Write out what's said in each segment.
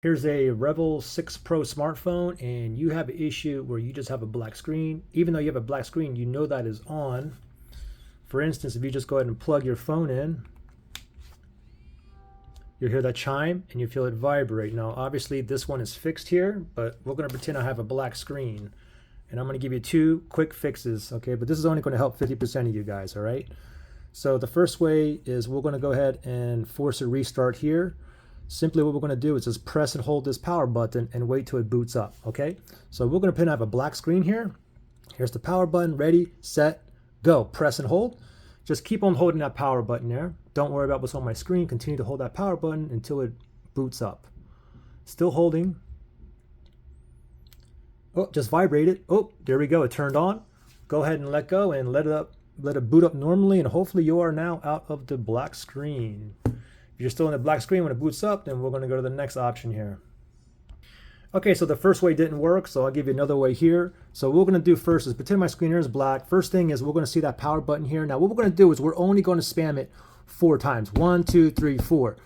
Here's a REVVL 6 Pro smartphone, and you have an issue where you just have a black screen. Even though you have a black screen, you know that is on. For instance, if you just go ahead and plug your phone in, you'll hear that chime and you feel it vibrate. Now, obviously, this one is fixed here, but we're going to pretend I have a black screen. And I'm going to give you 2 quick fixes, okay? But this is only going to help 50% of you guys, all right? So the first way is we're going to go ahead and force a restart here. Simply what we're going to do is just press and hold this power button and wait till it boots up, okay? So we're going to pretend I have a black screen here. Here's the power button, ready, set, go. Press and hold. Just keep on holding that power button there. Don't worry about what's on my screen. Continue to hold that power button until it boots up. Still holding. Oh, just vibrated. Oh, there we go. It turned on. Go ahead and let go and let it boot up normally, and hopefully you are now out of the black screen. If you're still in the black screen when it boots up, then we're going to go to the next option here. Okay, so the first way didn't work, so I'll give you another way here. So what we're going to do first is pretend my screen here is black. First thing is we're going to see that power button here. Now what we're going to do is we're only going to spam it 4 times. 1, 2, 3, 4.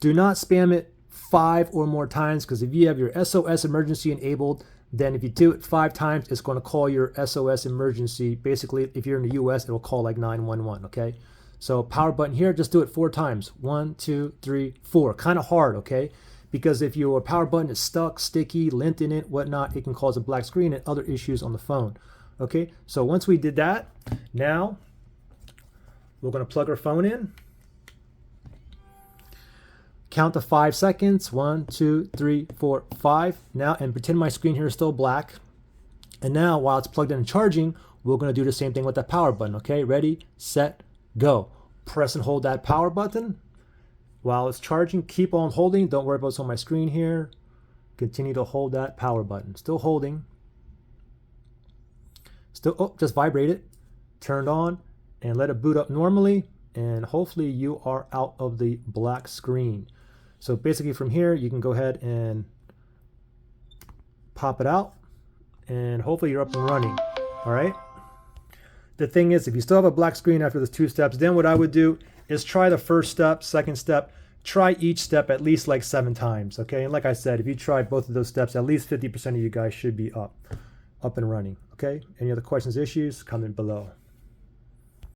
Do not spam it 5 or more times, because if you have your SOS emergency enabled, then if you do it 5 times, it's going to call your SOS emergency. Basically, if you're in the US, it will call like 911, okay? So power button here, just do it 4 times. 1, 2, 3, 4. Kind of hard, okay? Because if your power button is stuck, sticky, lint in it, whatnot, it can cause a black screen and other issues on the phone. Okay, so once we did that, now we're going to plug our phone in. Count to 5 seconds. 1, 2, 3, 4, 5. Now, and pretend my screen here is still black. And now, while it's plugged in and charging, we're going to do the same thing with that power button. Okay, ready, set, go. Press and hold that power button. While it's charging, keep on holding. Don't worry about what's on my screen here. Continue to hold that power button. Still holding. Still, oh, just vibrate it. Turned on, and let it boot up normally. And hopefully you are out of the black screen. So basically from here, you can go ahead and pop it out, and hopefully you're up and running. All right. The thing is, if you still have a black screen after those 2 steps, then what I would do is try the first step, second step, try each step at least like 7 times, okay? And like I said, if you try both of those steps, at least 50% of you guys should be up and running, okay? Any other questions, issues, comment below.